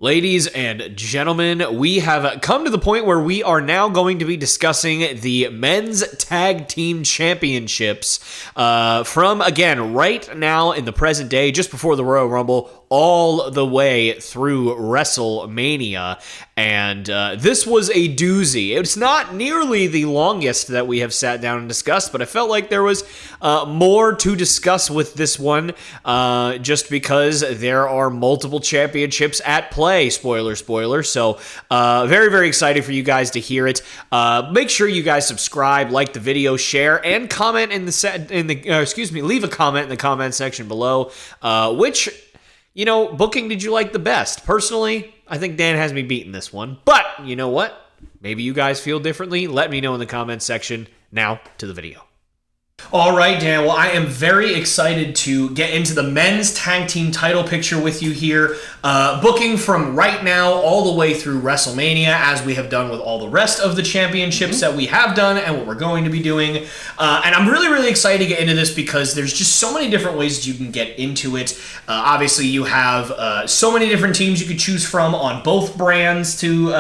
Ladies and gentlemen, we have come to the point where we are now going to be discussing the men's tag team championships from, again, right now in the present day, just before the Royal Rumble, all the way through Wrestlemania. And this was a doozy. It's not nearly the longest that we have sat down and discussed, but I felt like there was more to discuss with this one, just because there are multiple championships at play. Spoiler, spoiler. So very, very excited for you guys to hear it. Make sure you guys subscribe, like the video, share, and comment leave a comment in the comment section below. Which booking did you like the best? Personally, I think Dan has me beaten this one. But you know what? Maybe you guys feel differently. Let me know in the comments section. Now to the video. All right, Dan. Well, I am very excited to get into the men's tag team title picture with you here. Booking from right now all the way through WrestleMania, as we have done with all the rest of the championships that we have done and what we're going to be doing. And I'm really, really excited to get into this because there's just so many different ways you can get into it. Obviously, you have so many different teams you could choose from on both brands to,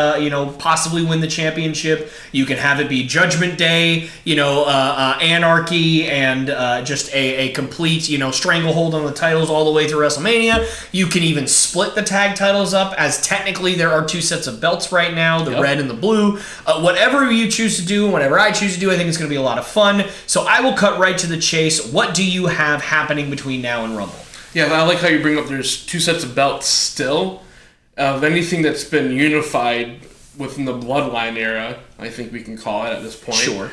possibly win the championship. You can have it be Judgment Day, Anarchy, and just a complete, stranglehold on the titles all the way through WrestleMania. You can even split the tag titles up, as technically there are two sets of belts right now, the red and the blue. Whatever you choose to do, and whatever I choose to do, I think it's going to be a lot of fun. So I will cut right to the chase. What do you have happening between now and Rumble? Yeah, I like how you bring up there's two sets of belts still. Of anything that's been unified within the Bloodline era, I think we can call it at this point. Sure.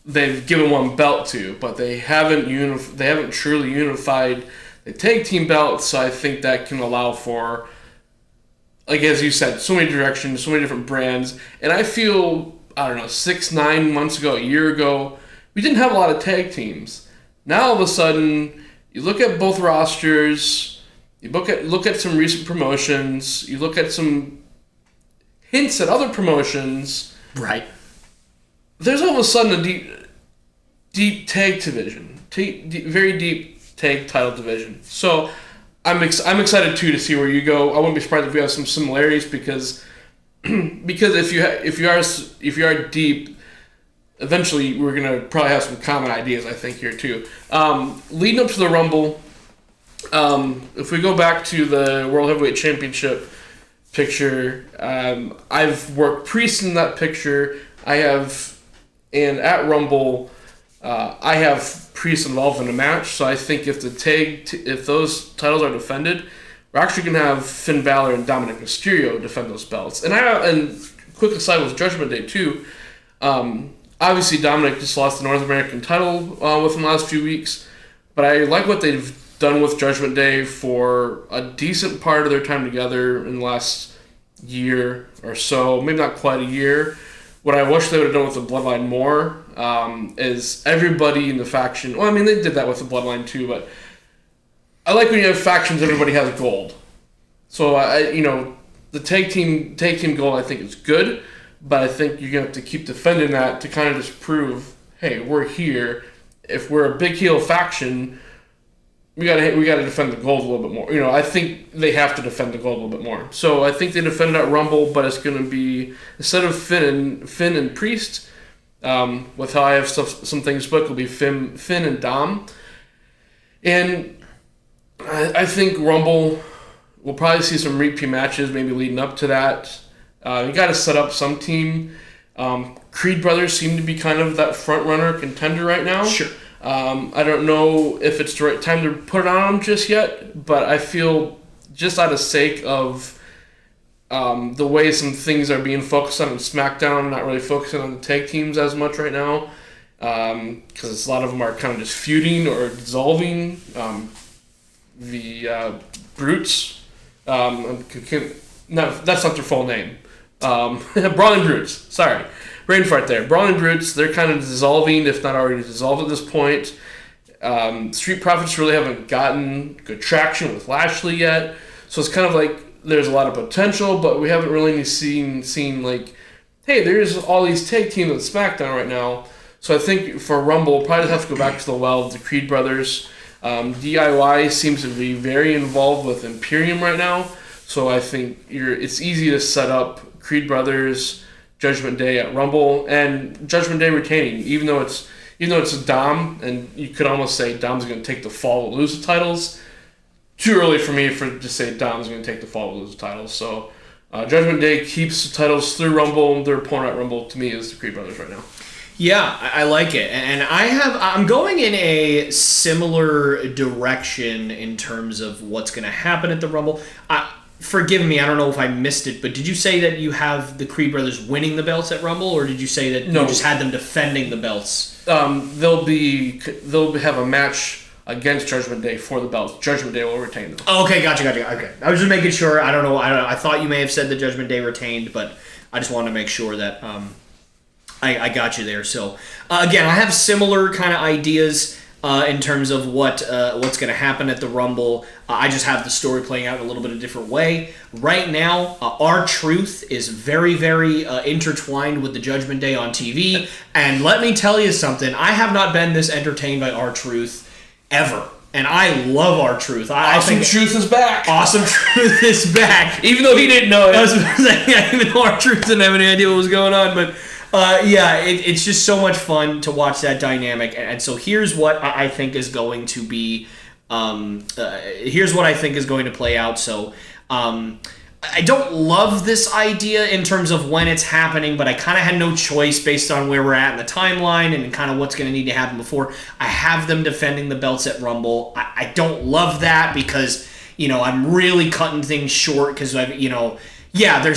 They've given one belt to, but they haven't truly unified the tag team belts. So I think that can allow for, like as you said, so many directions, so many different brands. And I feel 6-9 months ago, a year ago, we didn't have a lot of tag teams. Now all of a sudden, you look at both rosters, you look at some recent promotions, you look at some hints at other promotions. Right. There's all of a sudden a deep tag division, very deep tag title division. So I'm excited too to see where you go. I wouldn't be surprised if we have some similarities because if you are deep, eventually we're gonna probably have some common ideas. I think here too. Leading up to the Rumble, if we go back to the World Heavyweight Championship picture, I've worked Priest in that picture. And at Rumble, I have Priest involved in a match. So I think if those titles are defended, we're actually going to have Finn Balor and Dominic Mysterio defend those belts. And quick aside with Judgment Day too. Obviously Dominic just lost the North American title within the last few weeks, but I like what they've done with Judgment Day for a decent part of their time together in the last year or so, maybe not quite a year. What I wish they would have done with the Bloodline more is everybody in the faction. Well, I mean, they did that with the Bloodline too, but I like when you have factions, everybody has gold. So, the tag team gold I think is good, but I think you're going to have to keep defending that to kind of just prove, hey, we're here. If we're a big heel faction, we gotta defend the gold a little bit more. I think they have to defend the gold a little bit more. So I think they defended at Rumble, but it's gonna be, instead of Finn and Priest, with how I have some things booked, it'll be Finn and Dom. And I think Rumble, we'll probably see some repeat matches maybe leading up to that. You got to set up some team. Creed brothers seem to be kind of that front runner contender right now. Sure. I don't know if it's the right time to put it on them just yet, but I feel just out of sake of the way some things are being focused on in SmackDown, not really focusing on the tag teams as much right now, because a lot of them are kind of just feuding or dissolving. The Brutes, no, that's not their full name. Brawling Brutes, sorry. Brain fart there. Brawling Brutes, they're kind of dissolving, if not already dissolved at this point. Street Profits really haven't gotten good traction with Lashley yet. So it's kind of like there's a lot of potential, but we haven't really seen like, hey, there's all these tag teams on SmackDown right now. So I think for Rumble, we'll probably have to go back to the well of the Creed brothers. DIY seems to be very involved with Imperium right now. So I think it's easy to set up Creed Brothers, Judgment Day at Rumble, and Judgment Day retaining, even though it's a Dom, and you could almost say Dom's going to take the fall, lose the titles. Too early for me to say Dom's going to take the fall, lose the titles. So Judgment Day keeps the titles through Rumble. Their opponent at Rumble to me is the Creed Brothers right now. Yeah, I like it, and I'm going in a similar direction in terms of what's going to happen at the Rumble. Forgive me, I don't know if I missed it, but did you say that you have the Creed Brothers winning the belts at Rumble, or did you say that you just had them defending the belts? They'll have a match against Judgment Day for the belts. Judgment Day will retain them. Okay, gotcha. Okay, I was just making sure. I don't know. I thought you may have said that Judgment Day retained, but I just wanted to make sure that I got you there. So again, I have similar kind of ideas in terms of what's going to happen at the Rumble. I just have the story playing out in a little bit of a different way. Right now, R-Truth is very, very intertwined with the Judgment Day on TV. And let me tell you something. I have not been this entertained by R-Truth ever. And I love R-Truth. I think Truth is back. Awesome Truth is back. Even though he didn't know it. I was saying, even though R-Truth didn't have any idea what was going on. But it's just so much fun to watch that dynamic. And so here's what I think is going to be... here's what I think is going to play out. So I don't love this idea in terms of when it's happening, but I kind of had no choice based on where we're at in the timeline and kind of what's going to need to happen before. I have them defending the belts at Rumble. I don't love that because, I'm really cutting things short because there's a United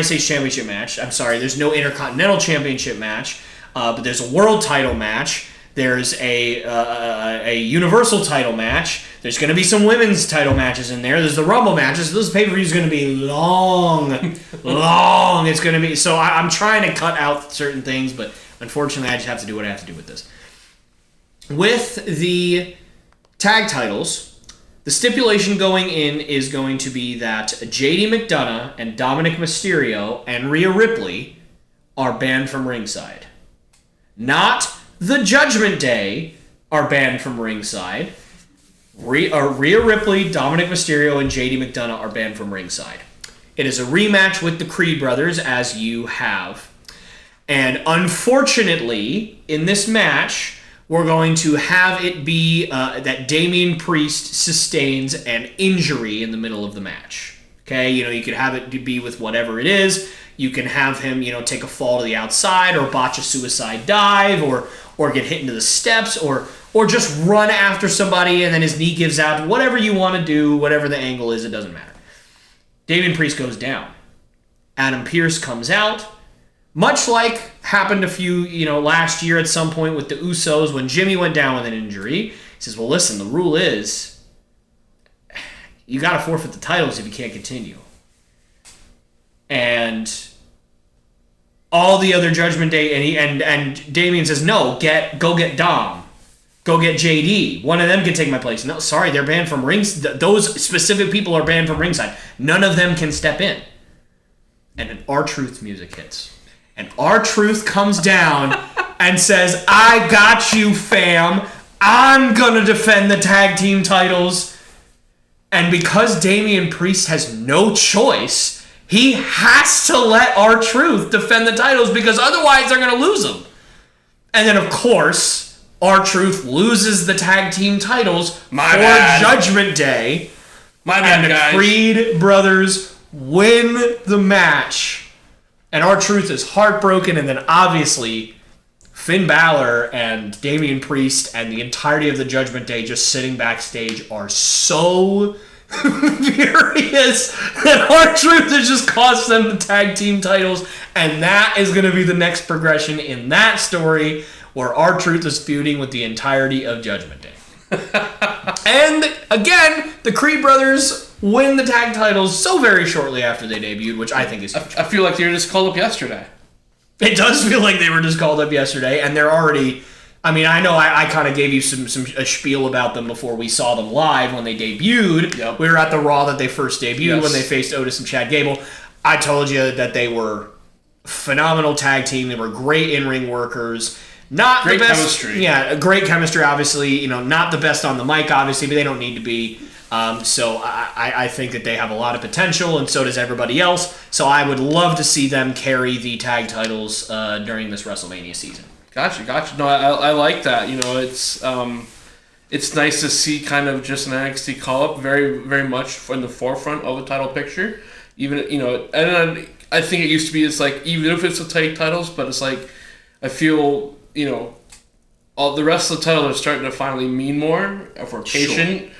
States Championship match. I'm sorry, there's no Intercontinental Championship match, but there's a World Title match. There's a Universal title match. There's going to be some women's title matches in there. There's the Rumble matches. This pay-per-view is going to be long, long. It's going to be... So I'm trying to cut out certain things, but unfortunately I just have to do what I have to do with this. With the tag titles, the stipulation going in is going to be that JD McDonough and Dominic Mysterio and Rhea Ripley are banned from ringside. Not... The Judgment Day are banned from ringside. Rhea Ripley, Dominic Mysterio, and JD McDonough are banned from ringside. It is a rematch with the Creed Brothers, as you have. And unfortunately, in this match, we're going to have it be that Damian Priest sustains an injury in the middle of the match. Okay, you could have it be with whatever it is. You can have him, take a fall to the outside or botch a suicide dive or get hit into the steps or just run after somebody and then his knee gives out. Whatever you want to do, whatever the angle is, it doesn't matter. Damian Priest goes down. Adam Pearce comes out. Much like happened a few, last year at some point with the Usos when Jimmy went down with an injury. He says, well, listen, the rule is you got to forfeit the titles if you can't continue. And all the other Judgment Day, and Damian says, no, go get Dom. Go get JD. One of them can take my place. No, sorry, they're banned from rings. Those specific people are banned from ringside. None of them can step in. And an R-Truth music hits. And R-Truth comes down and says, I got you, fam. I'm going to defend the tag team titles. And because Damian Priest has no choice, he has to let R-Truth defend the titles because otherwise they're going to lose them. And then, of course, R-Truth loses the tag team titles for Judgment Day. And the Creed brothers win the match. And R-Truth is heartbroken. And then, obviously, Finn Balor and Damian Priest and the entirety of the Judgment Day just sitting backstage are so furious that R-Truth has just cost them the tag team titles. And that is going to be the next progression in that story where R-Truth is feuding with the entirety of Judgment Day. And again, the Creed brothers win the tag titles so very shortly after they debuted, which I think is huge. I feel like they were just called up yesterday. It does feel like they were just called up yesterday, and they're already... I mean, I know I kind of gave you a spiel about them before we saw them live when they debuted. Yep. We were at the Raw that they first debuted when they faced Otis and Chad Gable. I told you that they were a phenomenal tag team. They were great in-ring workers. Not great the best chemistry. Yeah, great chemistry, obviously. Not the best on the mic, obviously, but they don't need to be. So I think that they have a lot of potential, and so does everybody else. So I would love to see them carry the tag titles during this WrestleMania season. Gotcha. No, I like that. It's nice to see kind of just an NXT call-up very, very much in the forefront of the title picture. Even, and I think it used to be, it's like, even if it's the tag titles, but it's like, I feel, all the rest of the titles are starting to finally mean more if we're patient. Sure.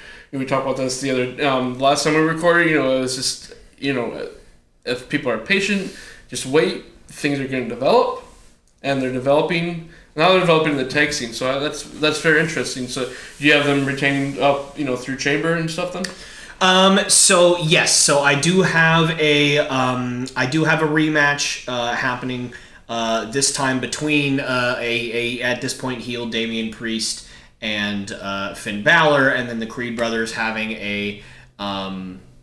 We talked about this the other, last time we recorded, it was just, if people are patient, just wait, things are going to develop, and they're developing. Now they're developing the tag scene, so that's very interesting. So do you have them retaining up, through Chamber and stuff then? So yes, so I do have a rematch happening this time between a at this point heel Damian Priest and Finn Balor, and then the Creed brothers having a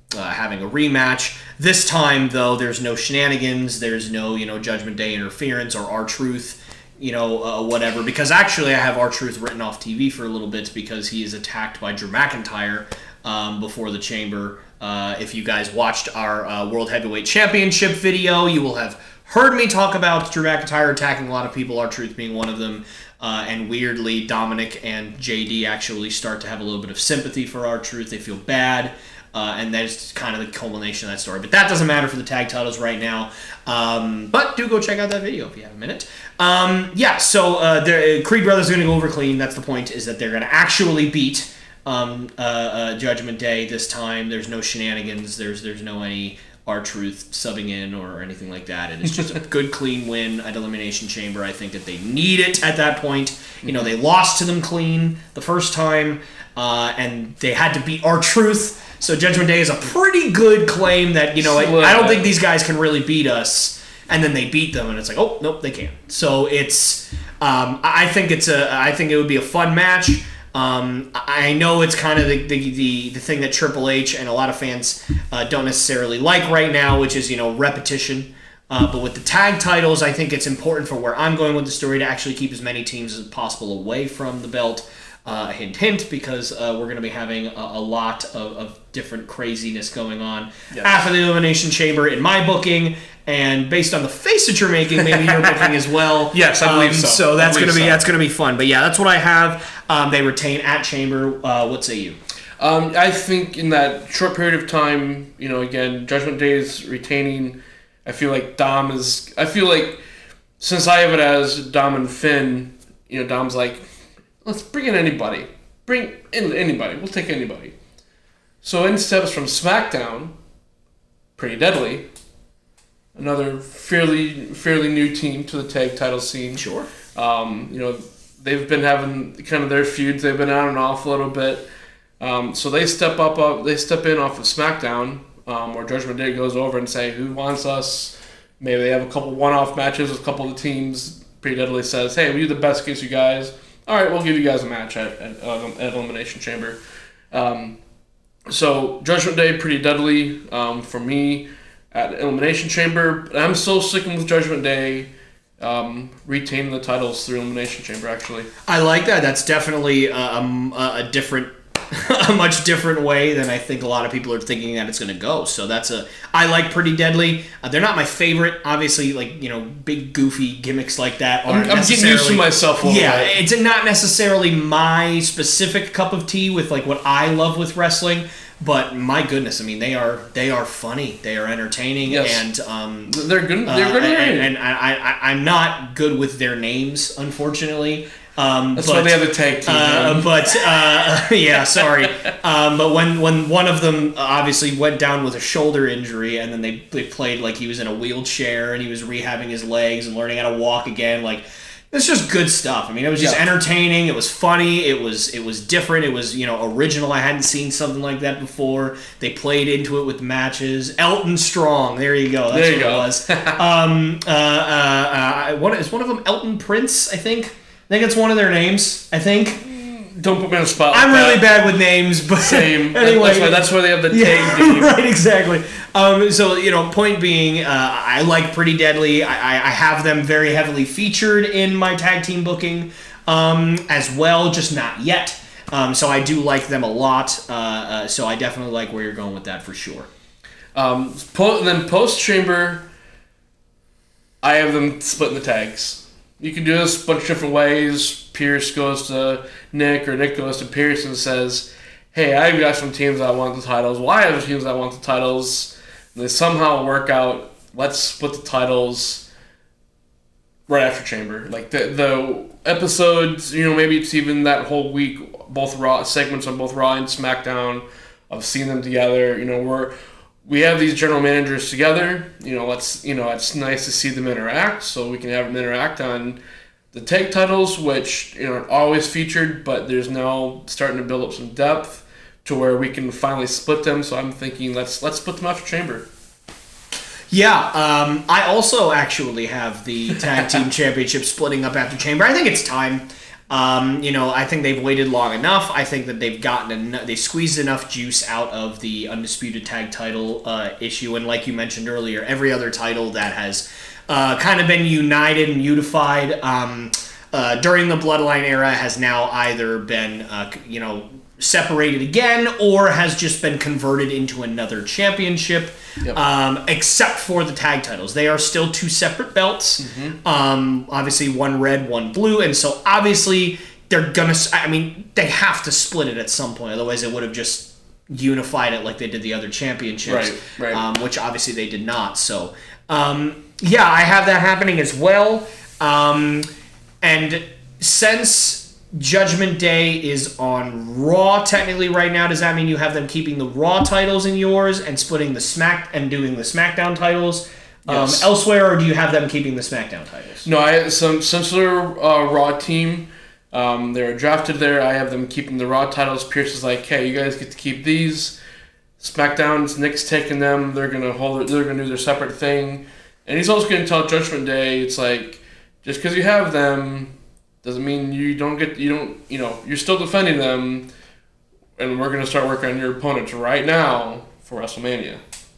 rematch. This time though, there's no shenanigans, there's no Judgment Day interference or R-Truth. Whatever, because actually I have R-Truth written off TV for a little bit because he is attacked by Drew McIntyre before the Chamber. If you guys watched our World Heavyweight Championship video, you will have heard me talk about Drew McIntyre attacking a lot of people, R-Truth being one of them, and weirdly, Dominic and JD actually start to have a little bit of sympathy for R-Truth. They feel bad. And that's kind of the culmination of that story. But that doesn't matter for the tag titles right now. But do go check out that video if you have a minute. So Creed Brothers are going to go over clean. That's the point, is that they're going to actually beat Judgment Day this time. There's no shenanigans. There's no any R-Truth subbing in or anything like that. It is just a good, clean win at Elimination Chamber. I think that they need it at that point. They lost to them clean the first time, and they had to beat R-Truth. So Judgment Day is a pretty good claim that, I don't think these guys can really beat us. And then they beat them, and it's like, oh, nope, they can't. So it's, I think it would be a fun match. I know it's kind of the thing that Triple H and a lot of fans don't necessarily like right now, which is, repetition. But with the tag titles, I think it's important for where I'm going with the story to actually keep as many teams as possible away from the belt. Hint, hint, because we're going to be having a lot of different craziness going on after the Elimination Chamber in my booking, and based on the face that you're making, maybe your booking as well. Yes, I believe so. So that's going to be fun. But yeah, that's what I have. They retain at Chamber. What say you? I think in that short period of time, again, Judgment Day is retaining. I feel like since I have it as Dom and Finn, Dom's like, let's bring in anybody. Bring in anybody. We'll take anybody. So in steps from SmackDown, Pretty Deadly, another fairly new team to the tag title scene. Sure. They've been having kind of their feuds. They've been on and off a little bit. So they step in off of SmackDown, where Judgment Day goes over and say, who wants us? Maybe they have a couple one-off matches with a couple of the teams. Pretty Deadly says, hey, we do the best against you guys. All right, we'll give you guys a match at Elimination Chamber. So Judgment Day, Pretty Deadly for me at Elimination Chamber. I'm still sticking with Judgment Day retaining the titles through Elimination Chamber, actually. I like that. That's definitely a different... a much different way than I think a lot of people are thinking that it's going to go. So I like Pretty Deadly. They're not my favorite, obviously, big goofy gimmicks like that aren't I'm getting used to myself a little bit. It's not necessarily my specific cup of tea with what I love with wrestling. But my goodness, I mean, they are funny, they are entertaining, yes. And they're good. They're good, and I'm not good with their names, unfortunately. That's why they have a tag team. Yeah, sorry. But when one of them obviously went down with a shoulder injury, and then they played like he was in a wheelchair and he was rehabbing his legs and learning how to walk again, it's just good stuff. I mean, it was just entertaining. It was funny. It was different. It was original. I hadn't seen something like that before. They played into it with matches. Elton Strong. There you go. That's what it was. What is one of them? Elton Prince, I think. I think it's one of their names. I think. Don't put me on the spot. I'm really bad with names, but same. Anyway, that's why they have the tag name. Right, exactly. So point being, I like Pretty Deadly. I have them very heavily featured in my tag team booking, as well, just not yet. So I do like them a lot. So I definitely like where you're going with that for sure. Then post-Chamber, I have them split in the tags. You can do this a bunch of different ways. Pierce goes to Nick, or Nick goes to Pierce and says, hey, I've got some teams that want the titles. Well, I have teams that want the titles. And they somehow work out, let's split the titles right after Chamber. Like, the episodes, maybe it's even that whole week, both Raw segments on both Raw and SmackDown, of seeing them together. We have these general managers together. It's nice to see them interact, so we can have them interact on the tag titles, which aren't always featured, but there's now starting to build up some depth to where we can finally split them. So I'm thinking let's split them after Chamber. Yeah, I also actually have the tag team championship splitting up after Chamber. I think it's time. I think they've waited long enough. I think that they squeezed enough juice out of the undisputed tag title issue, and like you mentioned earlier, every other title that has kind of been united and unified during the Bloodline era has now either been separated again or has just been converted into another championship. Yep. Except for the tag titles. They are still two separate belts. Mm-hmm. Obviously, one red, one blue. And so, obviously, they have to split it at some point. Otherwise, they would have just unified it like they did the other championships. Right. Which, obviously, they did not. So, I have that happening as well. And since Judgment Day is on Raw technically right now, does that mean you have them keeping the Raw titles in yours and splitting doing the SmackDown titles elsewhere, or do you have them keeping the SmackDown titles? No, since they're a Raw team, they're drafted there. I have them keeping the Raw titles. Pierce is like, hey, you guys get to keep these. SmackDown's Nick's taking them. They're gonna do their separate thing, and he's also gonna tell Judgment Day, it's like, just because you have them doesn't mean you're still defending them, and we're going to start working on your opponents right now for WrestleMania.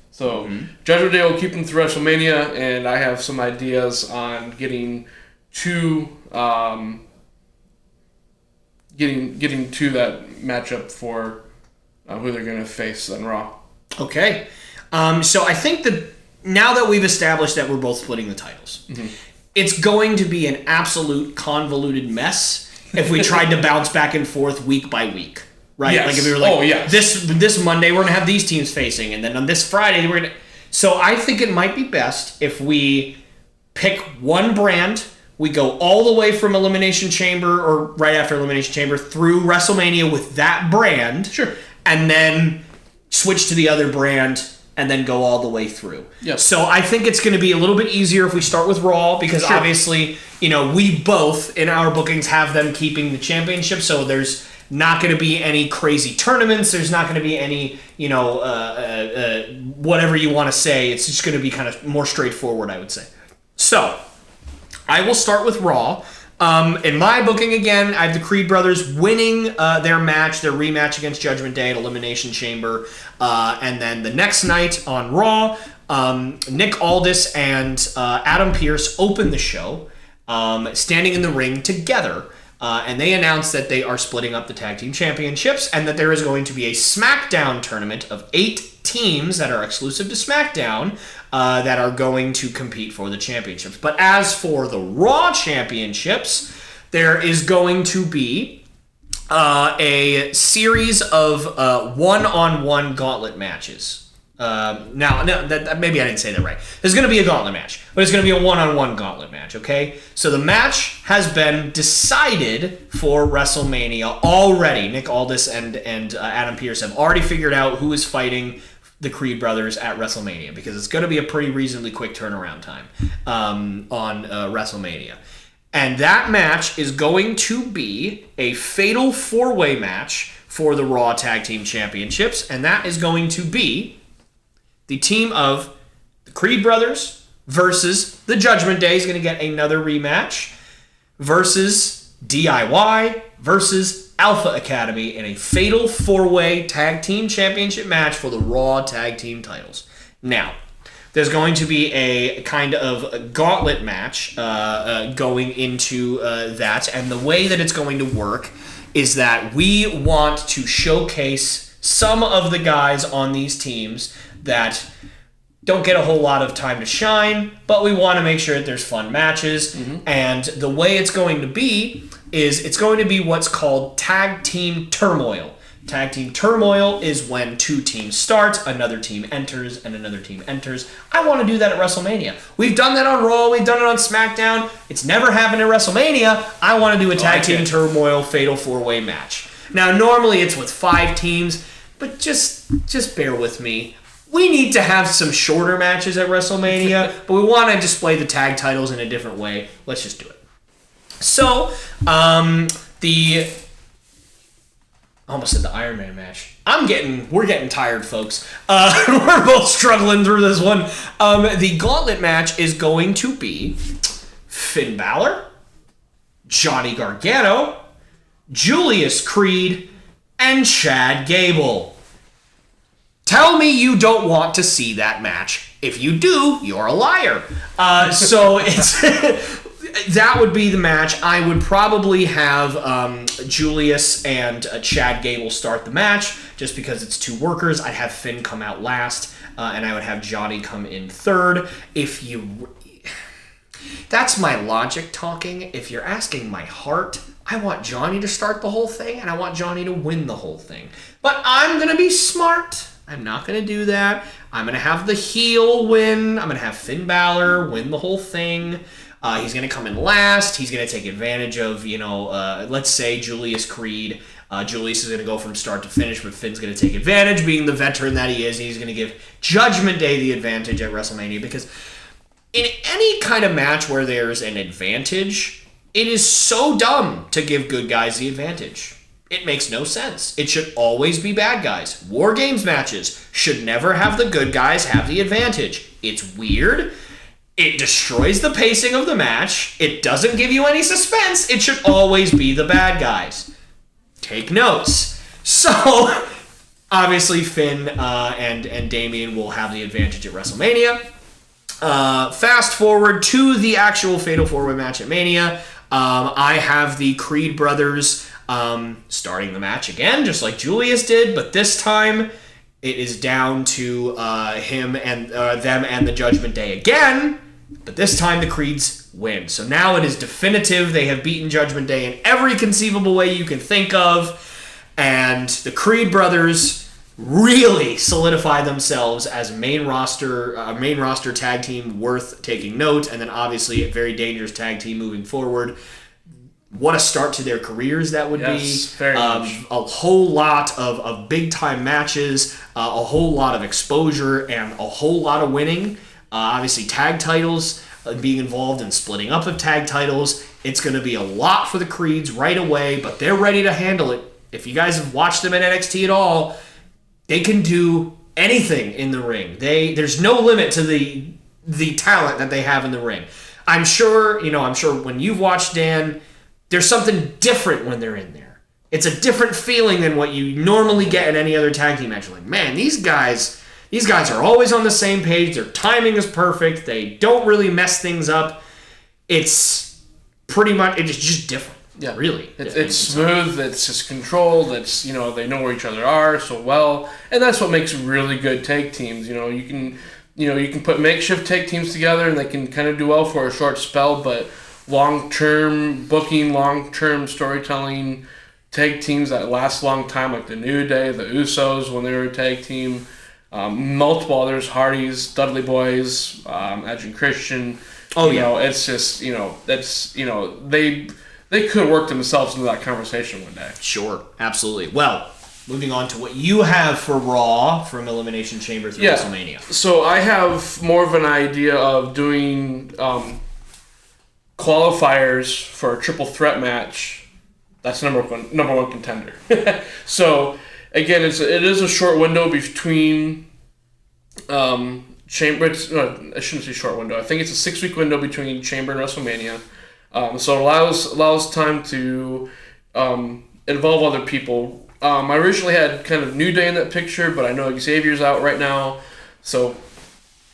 So Judgment Day will keep them through WrestleMania, and I have some ideas on getting to that matchup for who they're going to face on Raw. Okay. So I think that now that we've established that we're both splitting the titles, it's going to be an absolute convoluted mess if we tried to bounce back and forth week by week, right? Yes. Like if we were like, this Monday we're going to have these teams facing, and then on this Friday we're going to... So I think it might be best if we pick one brand, we go all the way from Elimination Chamber, or right after Elimination Chamber, through WrestleMania with that brand, sure, and then switch to the other brand and then go all the way through. Yep. So I think it's going to be a little bit easier if we start with Raw, because obviously, we both, in our bookings, have them keeping the championship, so there's not going to be any crazy tournaments, there's not going to be any, whatever you want to say, it's just going to be kind of more straightforward, I would say. So, I will start with Raw. In my booking, again, I have the Creed brothers winning their rematch against Judgment Day at Elimination Chamber. And then the next night on Raw, Nick Aldis and Adam Pearce open the show, standing in the ring together. And they announce that they are splitting up the tag team championships, and that there is going to be a SmackDown tournament of 8 teams that are exclusive to SmackDown that are going to compete for the championships. But as for the Raw championships, there is going to be a series of one-on-one gauntlet matches. Maybe I didn't say that right. There's going to be a gauntlet match, but it's going to be a one-on-one gauntlet match, okay? So the match has been decided for WrestleMania already. Nick Aldis and Adam Pearce have already figured out who is fighting the Creed brothers at WrestleMania, because it's going to be a pretty reasonably quick turnaround time on WrestleMania. And that match is going to be a fatal 4-way match for the Raw Tag Team Championships, and that is going to be the team of the Creed brothers versus the Judgment Day is going to get another rematch versus DIY versus Alpha Academy in a fatal 4-way tag team championship match for the Raw tag team titles. Now, there's going to be a kind of gauntlet match going into that, and the way that it's going to work is that we want to showcase some of the guys on these teams that don't get a whole lot of time to shine, but we want to make sure that there's fun matches. And the way it's going to be is it's going to be what's called Tag Team Turmoil. Tag Team Turmoil is when two teams start, another team enters, and another team enters. I want to do that at WrestleMania. We've done that on Raw, we've done it on SmackDown. It's never happened at WrestleMania. I want to do a Tag Team Turmoil Fatal 4-Way match. Now, normally it's with 5 teams, but just bear with me. We need to have some shorter matches at WrestleMania, but we want to display the tag titles in a different way. Let's just do it. So, I almost said the Iron Man match. We're getting tired, folks. We're both struggling through this one. The gauntlet match is going to be Finn Balor, Johnny Gargano, Julius Creed, and Chad Gable. Tell me you don't want to see that match. If you do, you're a liar. So it's that would be the match. I would probably have Julius and Chad Gable start the match just because it's 2 workers. I'd have Finn come out last, and I would have Johnny come in third. That's my logic talking. If you're asking my heart, I want Johnny to start the whole thing, and I want Johnny to win the whole thing. But I'm going to be smart. I'm not going to do that. I'm going to have the heel win. I'm going to have Finn Balor win the whole thing. He's going to come in last. He's going to take advantage of, let's say Julius Creed. Julius is going to go from start to finish, but Finn's going to take advantage, being the veteran that he is. And he's going to give Judgment Day the advantage at WrestleMania, because in any kind of match where there's an advantage, it is so dumb to give good guys the advantage. It makes no sense. It should always be bad guys. War Games matches should never have the good guys have the advantage. It's weird. It destroys the pacing of the match. It doesn't give you any suspense. It should always be the bad guys. Take notes. So, obviously, Finn and Damian will have the advantage at WrestleMania. Fast forward to the actual Fatal 4-Way match at Mania. I have the Creed brothers starting the match again, just like Julius did, but this time it is down to him and them and the Judgment Day again, but this time the Creeds win. So now it is definitive. They have beaten Judgment Day in every conceivable way you can think of, and the Creed brothers really solidify themselves as a main roster tag team worth taking note, and then obviously a very dangerous tag team moving forward. What a start to their careers that would be. Very much. A whole lot of big-time matches, a whole lot of exposure, and a whole lot of winning. Obviously, tag titles, being involved in splitting up of tag titles. It's going to be a lot for the Creeds right away, but they're ready to handle it. If you guys have watched them in NXT at all, they can do anything in the ring. There's no limit to the talent that they have in the ring. I'm sure when you've watched, Dan, there's something different when they're in there. It's a different feeling than what you normally get in any other tag team match. Like, man, these guys are always on the same page. Their timing is perfect. They don't really mess things up. It's just different. Yeah, really. It's smooth. It's just controlled. It's they know where each other are so well, and that's what makes really good tag teams. You can put makeshift tag teams together, and they can kind of do well for a short spell, but long-term booking, long-term storytelling, tag teams that last a long time, like the New Day, the Usos when they were a tag team, multiple others, Hardys, Dudley Boys, Edge and Christian. It's just they could work themselves into that conversation one day. Sure, absolutely. Well, moving on to what you have for Raw from Elimination Chamber through WrestleMania. So I have more of an idea of doing qualifiers for a triple threat match. That's number one contender. So again, it is a short window between Chamber. I shouldn't say short window. I think it's a 6-week window between Chamber and WrestleMania. So it allows time to involve other people. I originally had kind of New Day in that picture, but I know Xavier's out right now. So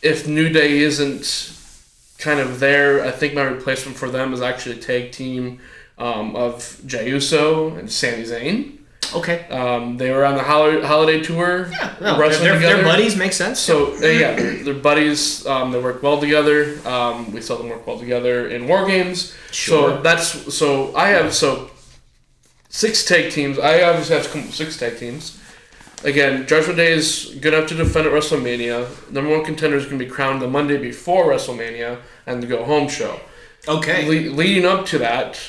if New Day isn't kind of there, I think my replacement for them is actually a tag team of Jey Uso and Sami Zayn. Okay. They were on the holiday tour. Yeah, no, wrestling together. they're buddies. Makes sense. So they're buddies. They work well together. We saw them work well together in War Games. Sure. I have 6 tag teams. I obviously have 6 tag teams. Again, Judgment Day is good enough to defend at WrestleMania. Number 1 contender is going to be crowned the Monday before WrestleMania and the go home show. Okay. Leading up to that,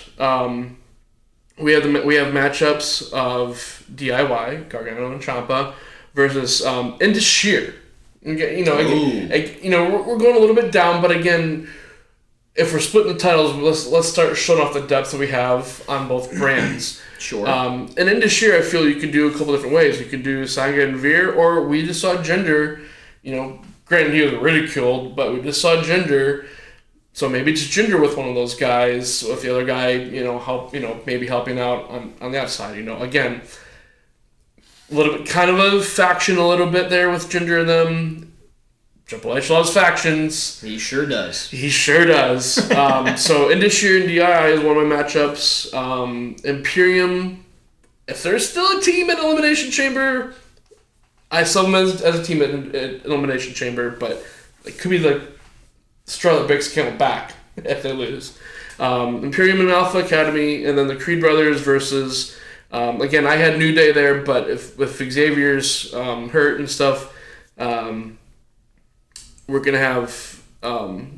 we have matchups of DIY Gargano and Ciampa versus Indus Sheer. We're going a little bit down, but again, if we're splitting the titles, let's start showing off the depth that we have on both brands. Sure. And Indus Sheer, I feel you could do a couple different ways. You could do Sanga and Veer, or we just saw Jinder. Granted he was ridiculed, but we just saw Jinder. So maybe it's Jinder with one of those guys, with the other guy, maybe helping out on the outside. Again, a little bit, kind of a faction a little bit there with Jinder and them. Triple H loves factions. He sure does. So Indus Sheer and DII is one of my matchups. Imperium, if there's still a team at Elimination Chamber, I saw them as a team at Elimination Chamber, but it could be like straw that breaks the camel back if they lose. Imperium and Alpha Academy, and then the Creed Brothers versus, again, I had New Day there, but if Xavier's hurt and stuff, we're going to have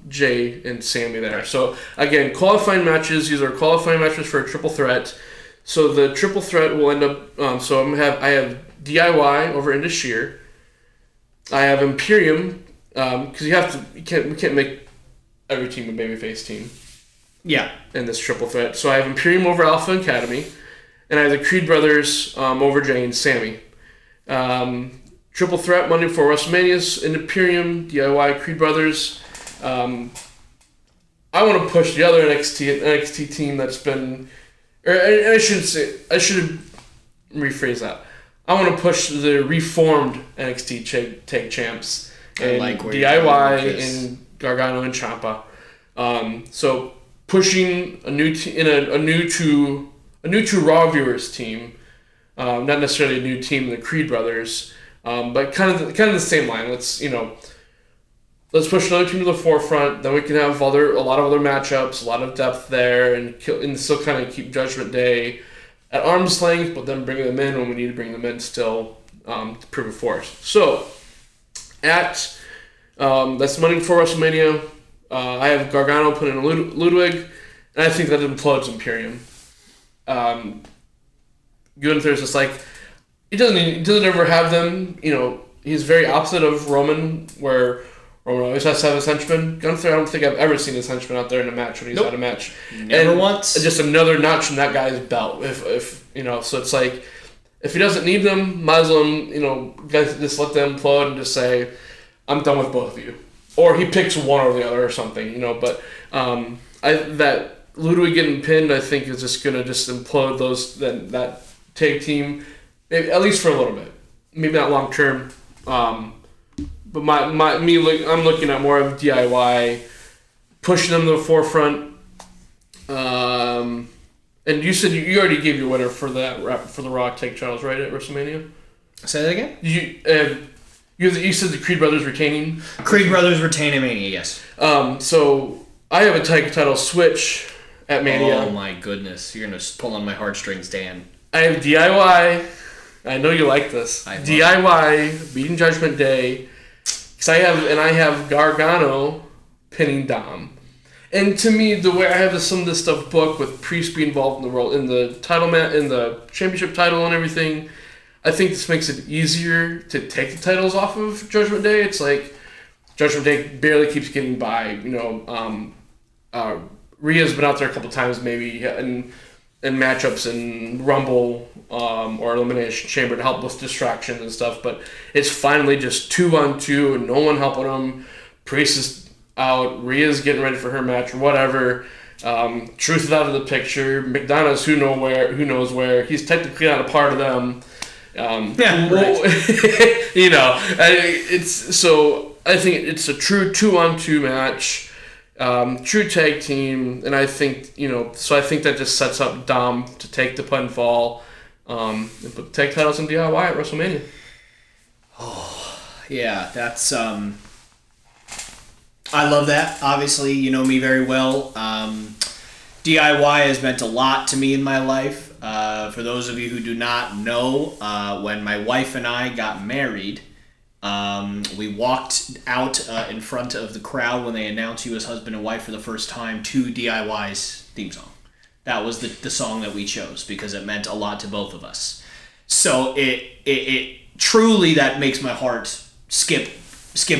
Jay and Sammy there. So, again, qualifying matches. These are qualifying matches for a triple threat. So, the triple threat will end up... I have DIY over Indus Sheer. I have Imperium... because we can't make every team a babyface team. Yeah. In this triple threat. So I have Imperium over Alpha Academy, and I have the Creed Brothers over Jay and Sammy. Triple threat Monday for WrestleMania's in Imperium, DIY, Creed Brothers. I want to push the other NXT team that's been, I should rephrase that. I want to push the reformed NXT tag champs. And DIY and Gargano and Ciampa. So pushing a new to Raw viewers team, not necessarily a new team, the Creed Brothers, but kind of the same line. Let's push another team to the forefront. Then we can have a lot of other matchups, a lot of depth there, and still kind of keep Judgment Day at arm's length, but then bring them in when we need to bring them in still to prove a force. So. That's Monday before WrestleMania. I have Gargano put in Ludwig, and I think that implodes Imperium. Gunther's just like he doesn't ever have them. He's very opposite of Roman, where Roman always has to have his henchman. Gunther, I don't think I've ever seen his henchman out there in a match when he's out of match. Never once. Just another notch in that guy's belt. If so it's like. If he doesn't need them, might as well, guys just let them implode and just say, I'm done with both of you. Or he picks one or the other or something, But that Ludwig getting pinned, I think, is just going to just implode that tag team, maybe, at least for a little bit. Maybe not long term. But I'm looking at more of DIY, pushing them to the forefront. And you said you already gave your winner for the Raw Tag Titles, right, at WrestleMania? Say that again? You said the Creed Brothers retaining? Creed Brothers retain at Mania, yes. So I have a tag title switch at Mania. Oh my goodness. You're going to pull on my heartstrings, Dan. I have DIY. I know you like this. DIY beating Judgment Day. I have Gargano pinning Dom. And to me, the way I have some of this stuff booked with Priest being involved in the title in the championship title and everything, I think this makes it easier to take the titles off of Judgment Day. It's like Judgment Day barely keeps getting by. Rhea's been out there a couple times maybe in matchups in Rumble or Elimination Chamber to help with distractions and stuff, but it's finally just 2-on-2 and no one helping him. Priest is out, Rhea's getting ready for her match or whatever. Truth is out of the picture. McDonough's who knows where. He's technically not a part of them. Right. I think it's a true 2-on-2 match. True tag team, and I think, so I think that just sets up Dom to take the pinfall and put tag titles in DIY at WrestleMania. Yeah, that's I love that. Obviously, you know me very well. DIY has meant a lot to me in my life. For those of you who do not know, when my wife and I got married, we walked out in front of the crowd when they announced you as husband and wife for the first time to DIY's theme song. That was the song that we chose because it meant a lot to both of us. So it truly, that makes my heart skip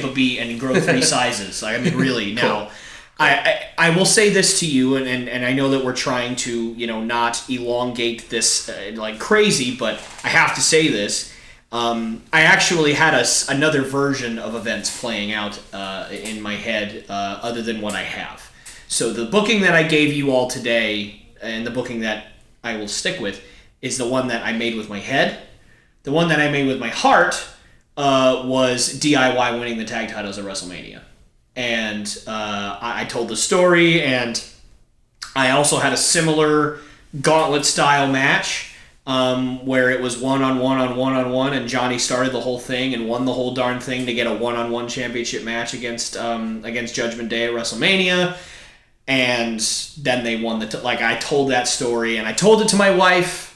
a beat and grow 3 sizes. Like, I mean, really. Now, I will say this to you, and I know that we're trying to not elongate this like crazy, but I have to say this. I actually had another version of events playing out in my head other than what I have. So the booking that I gave you all today and the booking that I will stick with is the one that I made with my head. The one that I made with my heart was DIY winning the tag titles at WrestleMania. And I told the story, and I also had a similar gauntlet-style match where it was one-on-one, and Johnny started the whole thing and won the whole darn thing to get a one-on-one championship match against Judgment Day at WrestleMania. And then they won I told that story, and I told it to my wife,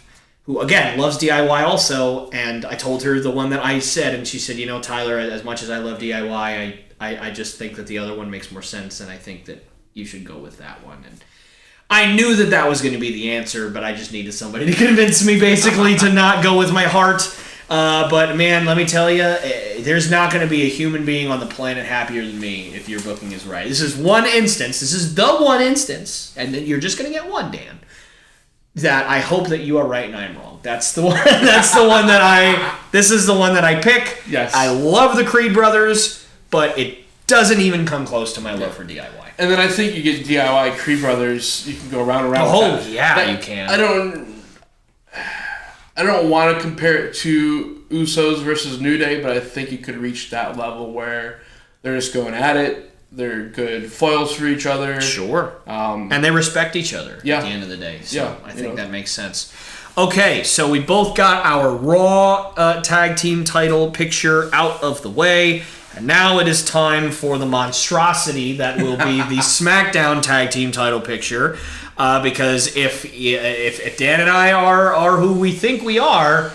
who, again, loves DIY also, and I told her the one that I said, and she said, Tyler, as much as I love DIY, I just think that the other one makes more sense, and I think that you should go with that one. And I knew that was going to be the answer, but I just needed somebody to convince me, basically, to not go with my heart. But, man, let me tell you, there's not going to be a human being on the planet happier than me if your booking is right. This is one instance. This is the one instance, and you're just going to get one, Dan, that I hope that you are right and I am wrong. That's the one. This is the one that I pick. Yes. I love the Creed brothers, but it doesn't even come close to my love for DIY. And then I think you get DIY Creed brothers. You can go round and round. Oh, with that. yeah, you can. I don't want to compare it to Usos versus New Day, but I think you could reach that level where they're just going at it. They're good foils for each other. Sure. And they respect each other at the end of the day. So I think that makes sense. Okay, so we both got our Raw tag team title picture out of the way. And now it is time for the monstrosity that will be the SmackDown tag team title picture. Because if Dan and I are who we think we are,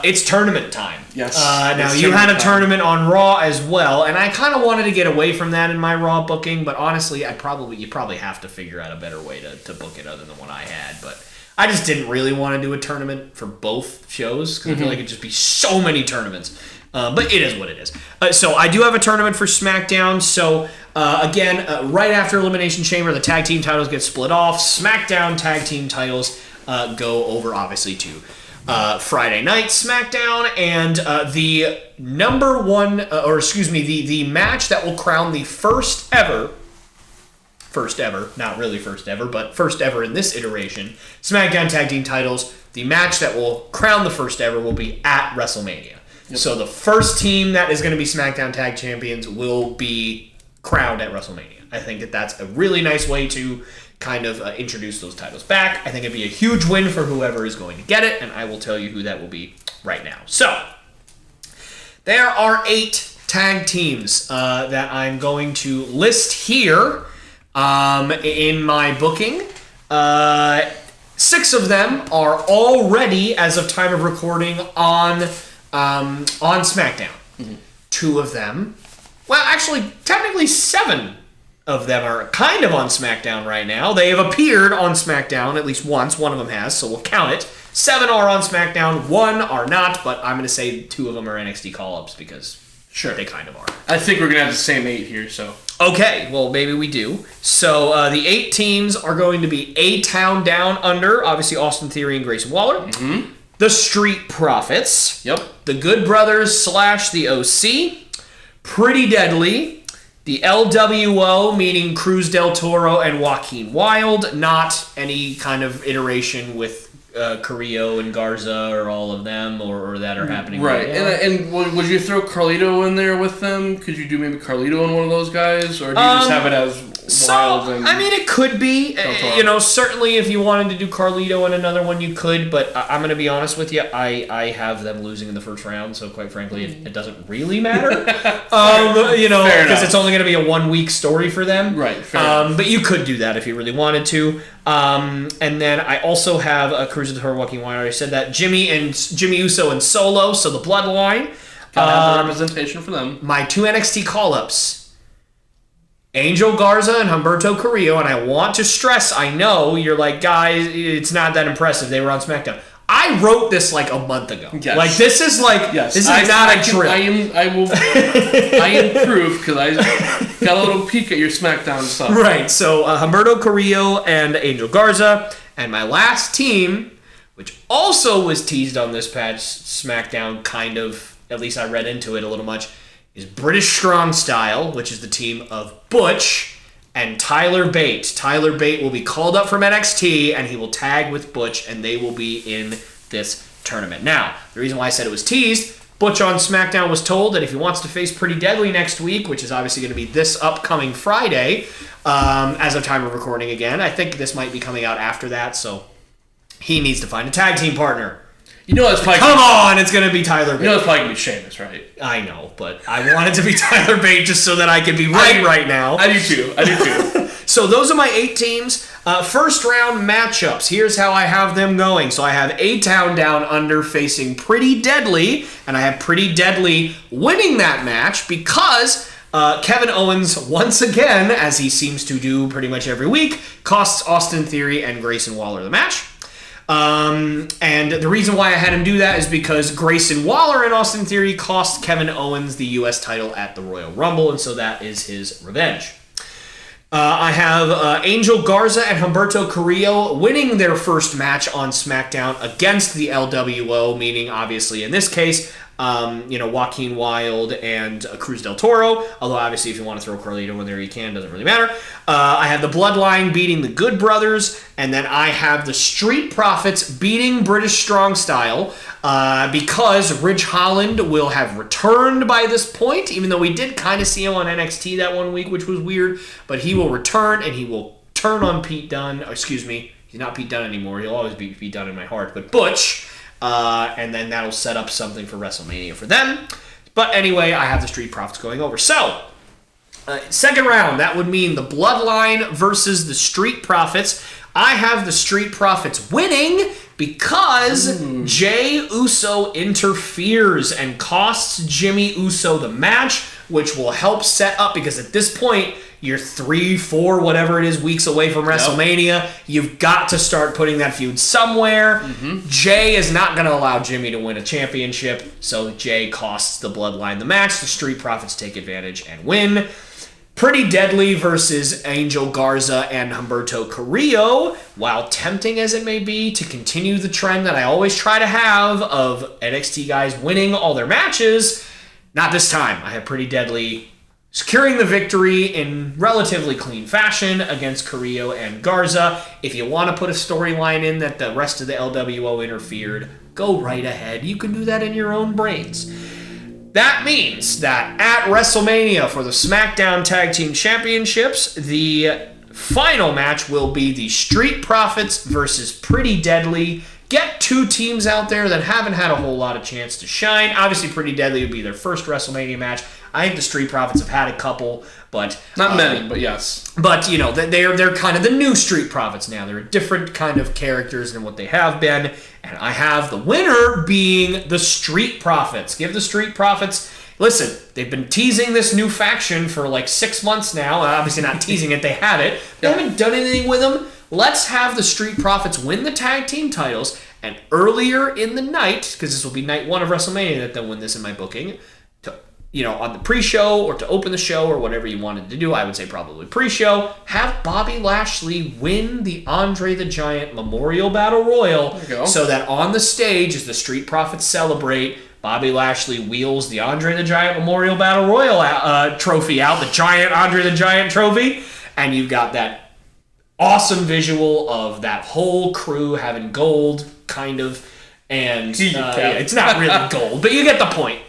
it's tournament time. Yes. Now, you had a tournament on Raw as well, and I kind of wanted to get away from that in my Raw booking, but honestly, you probably have to figure out a better way to book it other than what I had. But I just didn't really want to do a tournament for both shows, because I feel like it'd just be so many tournaments. But it is what it is. So I do have a tournament for SmackDown. So again, right after Elimination Chamber, the tag team titles get split off. SmackDown tag team titles go over, obviously, to Friday Night SmackDown. And the number one, the match that will crown the first ever, not really first ever, but first ever in this iteration, SmackDown tag team titles. The match that will crown the first ever will be at WrestleMania. Yep. So the first team that is going to be SmackDown Tag Champions will be crowned at WrestleMania. I think that's a really nice way to kind of introduce those titles back. I think it'd be a huge win for whoever is going to get it, and I will tell you who that will be right now. So there are 8 tag teams that I'm going to list here in my booking. 6 of them are already, as of time of recording, on SmackDown. 2 of them, well, actually, technically 7 of them are kind of on SmackDown right now. They have appeared on SmackDown at least once. One of them has, so we'll count it. 7 are on SmackDown, 1 are not, but I'm going to say 2 of them are NXT call-ups because they kind of are. I think we're going to have the same 8 here, so. Okay, well, maybe we do. So the 8 teams are going to be A-Town Down Under, obviously Austin Theory and Grayson Waller. The Street Profits. Yep. The Good Brothers / the OC. Pretty Deadly. The LWO, meaning Cruz del Toro and Joaquin Wilde. Not any kind of iteration with Carrillo and Garza or all of them or that are happening Right. now. And would you throw Carlito in there with them? Could you do maybe Carlito in one of those guys? Or do you just have it as Wild and... I mean, it could be. Certainly if you wanted to do Carlito in another one, you could. But I'm going to be honest with you. I have them losing in the first round. So quite frankly, it doesn't really matter. Because it's only going to be a 1 week story for them. Right. Fair enough. But you could do that if you really wanted to. And then I also have a Cruz de Joaquin Wine. I already said that. Jimmy Uso and Solo. So the Bloodline. Gotta have the representation for them. My 2 NXT call-ups. Angel Garza and Humberto Carrillo, and I want to stress, I know you're like, guys, it's not that impressive. They were on SmackDown. I wrote this like a month ago. Yes. Like this is not a drill. I am proof because I got a little peek at your SmackDown stuff. Right. So Humberto Carrillo and Angel Garza, and my last team, which also was teased on this patch SmackDown, kind of. At least I read into it a little much. Is British Strong Style, which is the team of Butch and Tyler Bate. Tyler Bate will be called up from NXT, and he will tag with Butch, and they will be in this tournament. Now, the reason why I said it was teased, Butch on SmackDown was told that if he wants to face Pretty Deadly next week, which is obviously going to be this upcoming Friday, as of time of recording again, I think this might be coming out after that, so he needs to find a tag team partner. You know it's probably Come on, it's going to be Tyler Bate. You know it's probably going to be Sheamus, right? I know, but I want it to be Tyler Bate just so that I can be right now. I do too. So those are my 8 teams. First round matchups. Here's how I have them going. So I have A-Town Down Under facing Pretty Deadly, and I have Pretty Deadly winning that match because Kevin Owens, once again, as he seems to do pretty much every week, costs Austin Theory and Grayson Waller the match. And the reason why I had him do that is because Grayson Waller and Austin Theory cost Kevin Owens the U.S. title at the Royal Rumble, and so that is his revenge. I have Angel Garza and Humberto Carrillo winning their first match on SmackDown against the LWO, meaning obviously in this case, Joaquin Wilde and Cruz del Toro. Although obviously if you want to throw Carlito in there, you can. Doesn't really matter. I have the Bloodline beating the Good Brothers, and then I have the Street Profits beating British Strong Style because Ridge Holland will have returned by this point, even though we did kind of see him on NXT that 1 week, which was weird. But he will return, and he will turn on Pete Dunne. Excuse me, he's not Pete Dunne anymore. He'll always be Pete Dunne in my heart. But Butch. And then that'll set up something for WrestleMania for them. But anyway, I have the Street Profits going over. So, second round, that would mean the Bloodline versus the Street Profits. I have the Street Profits winning because Jey Uso interferes and costs Jimmy Uso the match, which will help set up, because at this point, you're 3, 4, whatever it is, weeks away from WrestleMania. You've got to start putting that feud somewhere. Jay is not going to allow Jimmy to win a championship, so Jay costs the Bloodline the match. The Street Profits take advantage and win. Pretty Deadly versus Angel Garza and Humberto Carrillo. While tempting as it may be to continue the trend that I always try to have of NXT guys winning all their matches, not this time. I have Pretty Deadly securing the victory in relatively clean fashion against Carrillo and Garza. If you want to put a storyline in that the rest of the LWO interfered, go right ahead. You can do that in your own brains. That means that at WrestleMania for the SmackDown Tag Team Championships, the final match will be the Street Profits versus Pretty Deadly. Get 2 teams out there that haven't had a whole lot of chance to shine. Obviously, Pretty Deadly would be their first WrestleMania match. I think the Street Profits have had a couple, but not many, but yes. But they're kind of the new Street Profits now. They're a different kind of characters than what they have been, and I have the winner being the Street Profits. Give the Street Profits. Listen, they've been teasing this new faction for like 6 months now. Obviously, not teasing it; they had it. They haven't done anything with them. Let's have the Street Profits win the tag team titles, and earlier in the night, because this will be night 1 of WrestleMania that they'll win this in my booking. On the pre-show or to open the show or whatever you wanted to do, I would say probably pre-show, have Bobby Lashley win the Andre the Giant Memorial Battle Royal so that on the stage, as the Street Profits celebrate, Bobby Lashley wheels the Andre the Giant Memorial Battle Royal trophy out, the giant Andre the Giant trophy, and you've got that awesome visual of that whole crew having gold kind of, and Yeah. it's not really gold, but you get the point.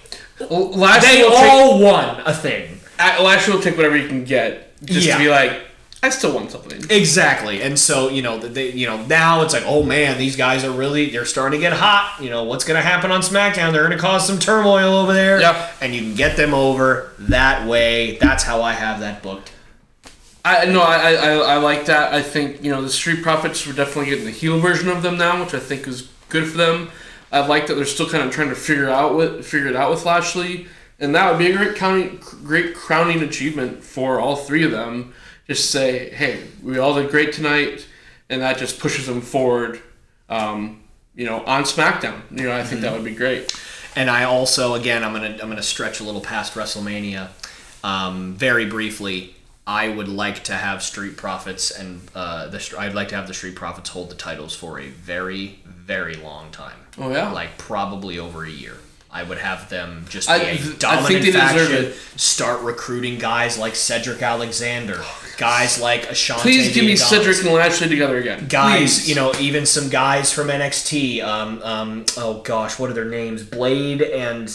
Lashley They all won a thing. Lashley will take whatever he can get just Yeah. to be like, I still won something. Exactly, and so now it's like, oh man, these guys they're starting to get hot. What's going to happen on SmackDown? They're going to cause some turmoil over there. Yep. And you can get them over that way. That's how I have that booked. I like that. I think the Street Profits were definitely getting the heel version of them now, which I think is good for them. I like that they're still kind of trying to figure it out with Lashley, and that would be a great crowning achievement for all three of them. Just say, hey, we all did great tonight, and that just pushes them forward, on SmackDown. I think that would be great. And I also, again, I'm gonna stretch a little past WrestleMania, very briefly. I would like to have Street Profits and I'd like to have the Street Profits hold the titles for a very, very long time. Oh yeah, like probably over a year. I would have them just be I a think dominant they deserve faction. it. Start recruiting guys like Cedric Alexander, guys like Ashante. Please give me Villagomez. Cedric and Lashley together again. Guys, Please. Even some guys from NXT. Oh gosh, what are their names? Blade and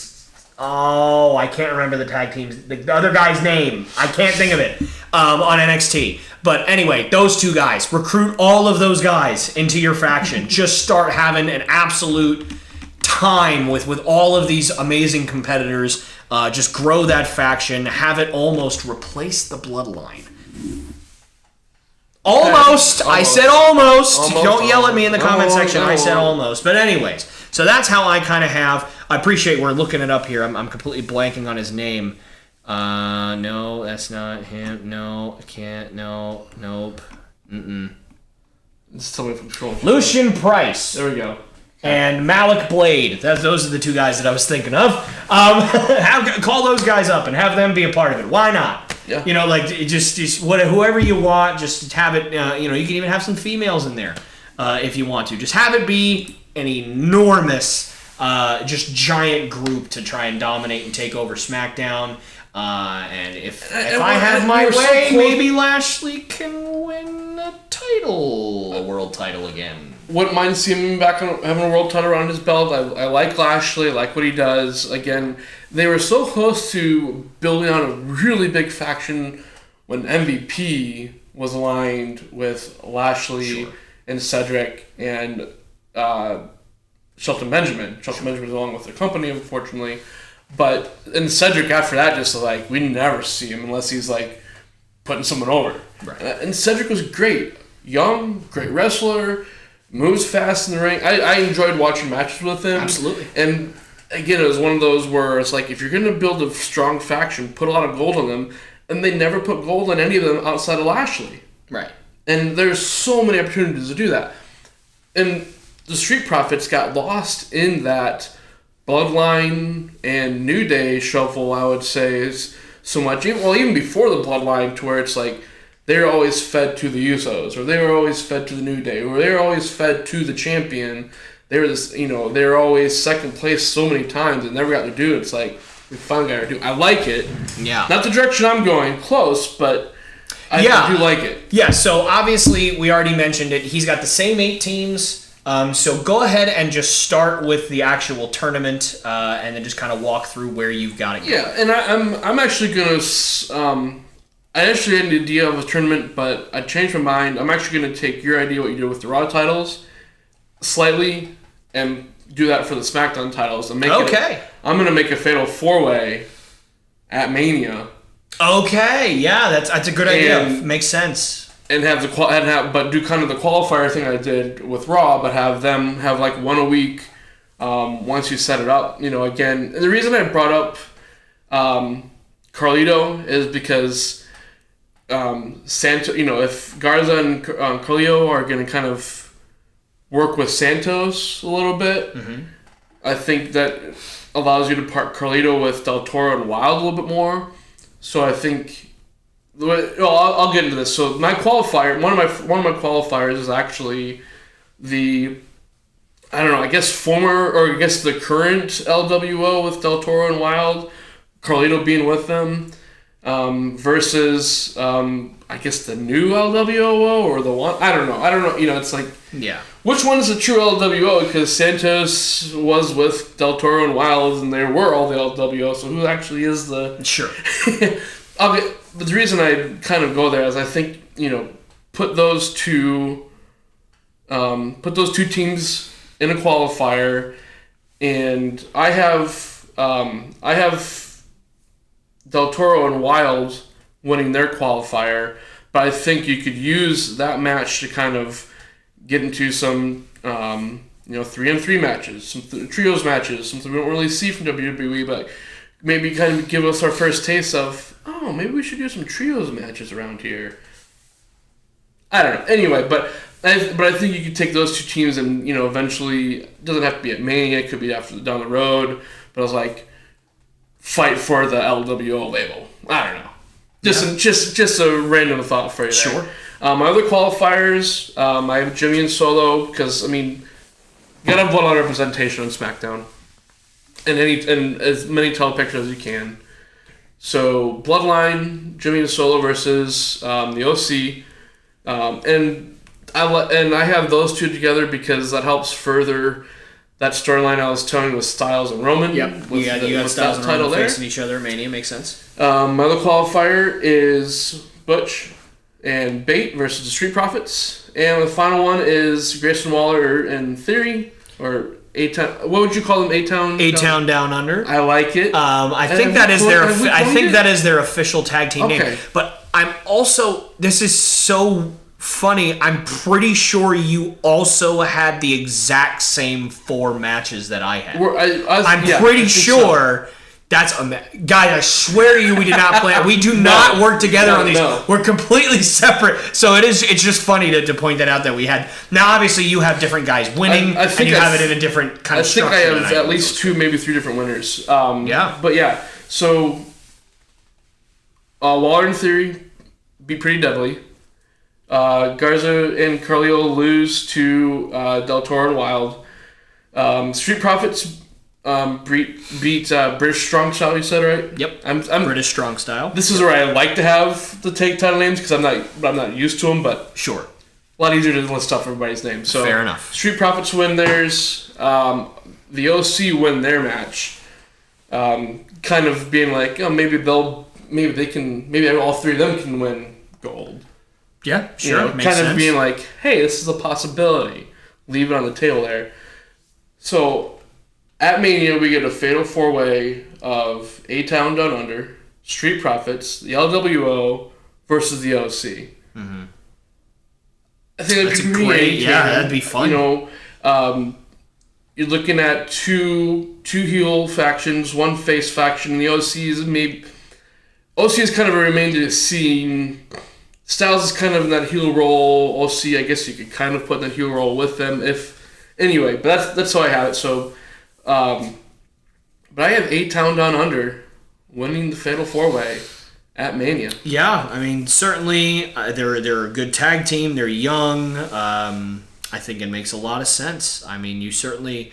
I can't remember the tag teams. The other guy's name, I can't think of it. On NXT. But anyway, those two guys. Recruit all of those guys into your faction. Just start having an absolute time with all of these amazing competitors. Just grow that faction. Have it almost replace the bloodline. Almost. I said almost. Don't yell at me in the comment section. I said almost. But anyways, so that's how I kind of have. I appreciate we're looking it up here. I'm completely blanking on his name. No, that's not him. No, I can't. No, nope. Just tell me if I'm trolling. Lucian Price. There we go. And Malik Blade. Those are the two guys that I was thinking of. Call those guys up and have them be a part of it. Why not? Yeah. Just whoever you want. Just have it. You can even have some females in there if you want to. Just have it be an enormous, just giant group to try and dominate and take over SmackDown. And if I have my way, maybe Lashley can win a world title again. Wouldn't mind seeing him back on having a world title around his belt. I like Lashley. I like what he does. Again, they were so close to building out a really big faction when MVP was aligned with Lashley and Cedric and Shelton Benjamin. Shelton Benjamin was along with the company, unfortunately. But and Cedric after that, just like we never see him unless he's like putting someone over. Right. And Cedric was great, young, great wrestler, moves fast in the ring. I enjoyed watching matches with him. Absolutely. And again, it was one of those where it's like if you're gonna build a strong faction, put a lot of gold on them. And they never put gold on any of them outside of Lashley. Right. And there's so many opportunities to do that. And the Street Profits got lost in that Bloodline and New Day shuffle, I would say, is so much. Even before the Bloodline, to where it's like they were always fed to the Usos, or they were always fed to the New Day, or they were always fed to the champion. They were they were always second place so many times and never got to do it. It's like we finally got to do it. I like it. Yeah. Not the direction I'm going, close, but I do like it. Yeah, so obviously we already mentioned it. He's got the same 8 teams. So go ahead and just start with the actual tournament, and then just kind of walk through where you've got it going. Yeah, and I'm actually gonna. I actually had an idea of a tournament, but I changed my mind. I'm actually gonna take your idea, what you did with the Raw titles, slightly, and do that for the SmackDown titles. And make I'm gonna make a Fatal 4-Way at Mania. Okay, yeah, that's a good idea. Makes sense. And but do kind of the qualifier thing I did with Raw, but have them have like one a week once you set it up. Again, and the reason I brought up Carlito is because Santos. If Garza and Carlito are going to kind of work with Santos a little bit, I think that allows you to part Carlito with Del Toro and Wild a little bit more. So I think. I'll get into this. So my qualifier, one of my qualifiers is actually the, I guess the current LWO with Del Toro and Wild, Carlito being with them, versus I guess the new LWO or the one I don't know. It's like Which one is the true LWO? Because Santos was with Del Toro and Wilds, and they were all the LWO. So who actually is the? Sure. Okay, but the reason I kind of go there is I think put those two teams in a qualifier, and I have Del Toro and Wild winning their qualifier, but I think you could use that match to kind of get into some 3-on-3 matches, some trios matches, something we don't really see from WWE, but maybe kind of give us our first taste of, maybe we should do some trios matches around here. I don't know. Anyway, but I think you could take those two teams and eventually, it doesn't have to be at Mania, it could be down the road, but I was like, fight for the LWO label. I don't know. Just a random thought for you there. Sure. My other qualifiers, I have Jimmy and Solo because you gotta have bloodline representation on SmackDown, and as many telepictures as you can. So Bloodline, Jimmy and Solo versus the OC, and I have those two together because that helps further that storyline I was telling with Styles and Roman. Yep. You got Styles and Roman facing each other. Mania makes sense. My other qualifier is Butch and Bate versus the Street Profits. And the final one is Grayson Waller and Theory, or A-Town. What would you call them? A-Town? A-Town Down Under. I like it. I think that is their official tag team name. But I'm also, this is so funny, I'm pretty sure you also had the exact same 4 matches that I had. I'm pretty sure. So. That's guys, I swear to you, we did not plan. We do not work together on these. No. We're completely separate. So it's just funny to point that out that we had. Now, obviously, you have different guys winning, and you have it in a different kind of structure. I think I have at least 2, maybe 3 different winners. But yeah, so Waller and Theory beat Pretty Deadly. Garza and Carlito lose to Del Toro and Wild. Street Profits beat British Strong Style. You said right? Yep. I'm British Strong Style. This is where I like to have the take title names because I'm not used to them, but sure, a lot easier to list off everybody's names. So fair enough. Street Profits win theirs. The OC win their match. Kind of being like, maybe all 3 of them can win gold. Yeah, sure. Makes kind sense. of being like, hey, this is a possibility. Leave it on the table there. So at Mania, we get a fatal 4-way of A-Town Down Under, Street Profits, the LWO versus the OC. Mm-hmm. I think that'd be great. Yeah, that'd be fun. You're looking at two heel factions, 1 face faction. And the OC is kind of a remain to be seen. Styles is kind of in that heel role. OC, I guess you could kind of put in that heel role with them. But that's how I have it. So, but I have A-Town Down Under winning the Fatal 4-Way at Mania. Yeah, I mean, certainly they're a good tag team. They're young. I think it makes a lot of sense. I mean, you certainly,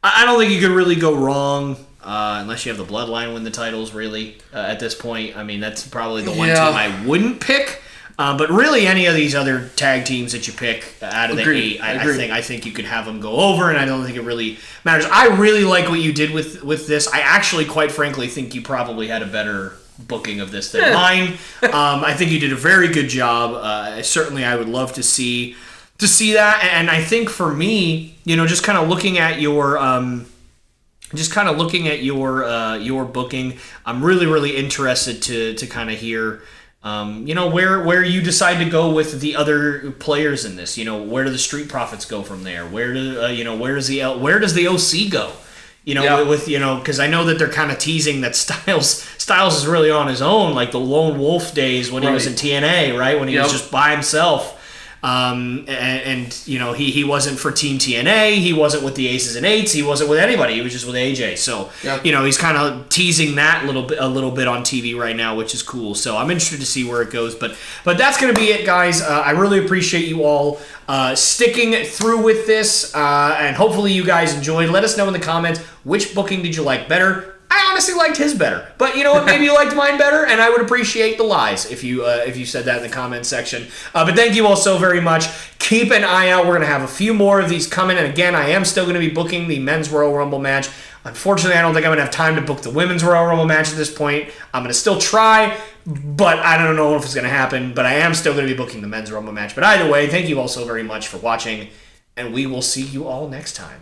I don't think you could really go wrong. Unless you have the Bloodline win the titles, really, at this point. I mean, that's probably the one team I wouldn't pick. But really, any of these other tag teams that you pick out of the 8, I think you could have them go over, and I don't think it really matters. I really like what you did with this. I actually, quite frankly, think you probably had a better booking of this than mine. I think you did a very good job. Certainly, I would love to see that. And I think for me, just kind of looking at your your booking, I'm really, really interested to kind of hear. Where you decide to go with the other players in this. Where do the Street Profits go from there? Where does the OC go? Because I know that they're kind of teasing that Styles is really on his own, like the Lone Wolf days when he was in TNA, right? When he was just by himself. He wasn't for Team TNA. He wasn't with the Aces and Eights. He wasn't with anybody. He was just with AJ. So, he's kind of teasing that a little bit on TV right now, which is cool. So I'm interested to see where it goes. But that's going to be it, guys. I really appreciate you all sticking through with this, and hopefully you guys enjoyed. Let us know in the comments, which booking did you like better? I honestly liked his better. But you know what? Maybe you liked mine better, and I would appreciate the lies if you said that in the comments section. But thank you all so very much. Keep an eye out. We're going to have a few more of these coming. And again, I am still going to be booking the Men's Royal Rumble match. Unfortunately, I don't think I'm going to have time to book the Women's Royal Rumble match at this point. I'm going to still try, but I don't know if it's going to happen. But I am still going to be booking the Men's Rumble match. But either way, thank you all so very much for watching, and we will see you all next time.